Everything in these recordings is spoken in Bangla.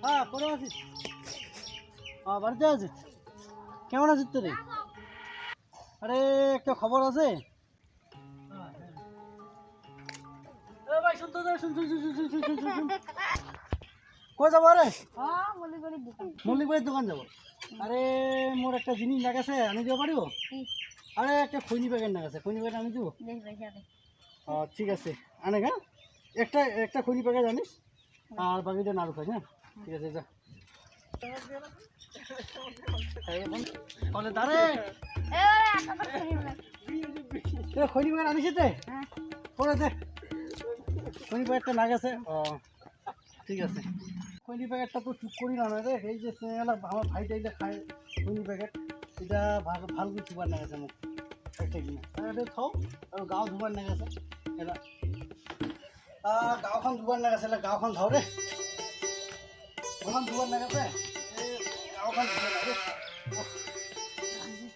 হ্যাঁ করে আছিস? বাড়িতে আছে। কেমন আছিস তোরে? আরে একটা খবর আছে। ভাই শুনতে শুন শুন শুন শুন শুন শুন শুন। কই যাবো রে? মল্লিক ভাইয়ের দোকান যাবো। আরে মোর একটা জিনিস লাগাছে, আনি দিতে পারিও? আরে একটা খৈনি প্যাকেট লাগাছে, খৈনি প্যাকেট আনি দিব? ঠিক আছে আনে গা। একটা একটা খৈনি প্যাকেট আনিস আর বাকিটা নাড়ু খাই। হ্যাঁ ঠিক আছে যা। খৈনি প্যাকেট আনিস তে পরে দে। খৈনি প্যাকেটটা লাগাছে। ঠিক আছে। খৈনি প্যাকেটটা তো চুপ করি না রে। এই যে আমার ভাইটা এটা খায় খৈনি প্যাকেট, এটা ভালো ভালো করে চুপার লাগাছে মোক একটা কিনা এটা খাও। আৰু গাঁও ধুবার লাগাছে এটা গাঁওখন ধুবার লাগাছে, গাঁওখন ধাও রে। গাঁওখন ধুবার লাগাছে, গাঁওখন ধুয়ে লাগে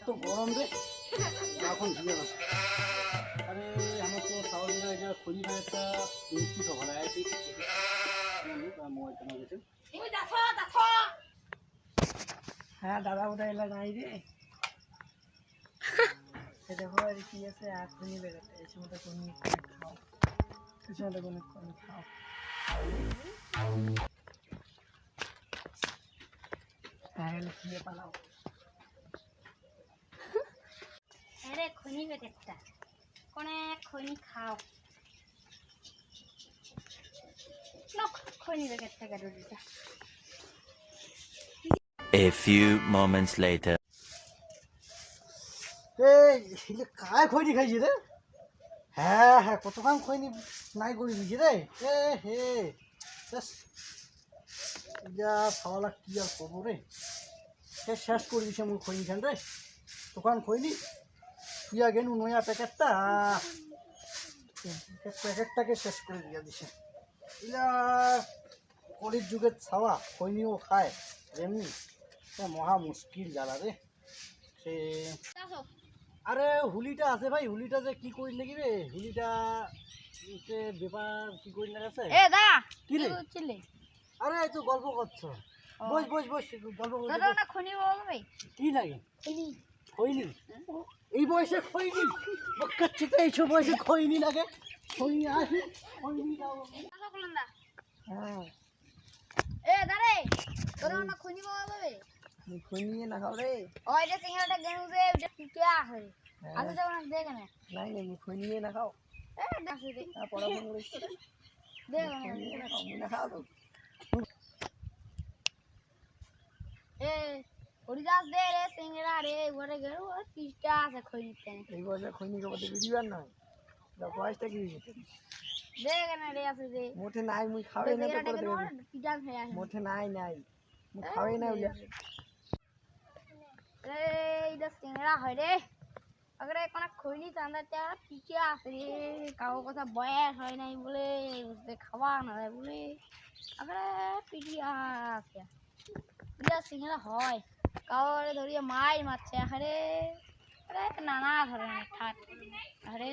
তো গরম রে, গাঁওখন ধুয়ে না। আরে আমার তো খাওয়ার জন্য এটা খৈনি প্যাকেটটা মিষ্টি খাওয়া লাগাইছি। হ্যাঁ দাদা বোধহয় এলা নাই রে। দেখো আর কি আছে আর খৈনি প্যাকেট এর মধ্যে কোন খাও, এর মধ্যে কোন খাও। হ্যাঁ খেয়ে পালাও। আরে খৈনি প্যাকেটটা কোনে খৈনি খাও খৈনি প্যাকেটটা কাটো দিটা। A few moments later. এই কায় খৈনি খাইছি রে? হ্যাঁ হ্যাঁ কতক্ষণ খৈনি নাই করে দিছি রে। হে যা খাওয়ালা কি আর করবো রে। শেষ করে দিছে আমার খৈনি খান রে। দোকান খৈনি শুয়া গেল নয়া প্যাকেটটা, প্যাকেটটাকে শেষ করে দিয়া দিছে। ইলা কলির যুগের ছাওয়া খৈনিও খায় এমনি, মহা মুশকিল জ্বালা রে সে। আরে হুলিটা আছে ভাই, হুলিটা যে কি করি লাগি রে, হুলিটা ব্যাপার কি করি লাগাছে কি রে? আরে এই তো গল্প করছো, বস বস বস গল্প করছো। কি লাগে খৈনি? এই বয়সে খৈনি বকাচ্ছি তো, এইসব বয়সে খৈনি লাগে? খৈনি আসি খৈনি দাও। হ্যাঁ খৈনি না খাও রে। নাই নাই খৈনি না খাও। পড়াশোনা করিস না খাও তো। হরিদাস দে রে সিংড়া রে ঘরে গেল আর পিষ্টা আছে খৈনি কেন এই বয়সে খৈনি খাবতে বিড়িবার নয়, বয়সটা কি দে কেন রে আছে দে মোটে নাই, মুই খাওয়াই না তো করে দেবে। পিটা খেয়ে আসে মোটে নাই নাই মুই খাওয়াই না বলে। রে এইটা সিংড়া হয় রে আগরে কোন খৈনি চান্দাটা পিটা আছে রে কাও কথা বয়স হয় নাই বলে খাওয়া না বলে আগরে পিটিয়া আছে। এটা সিংড়া হয় কাউরে ধরিয়ে মাছ মারছে আরে আরে নানা ধরনের ঠাট আরে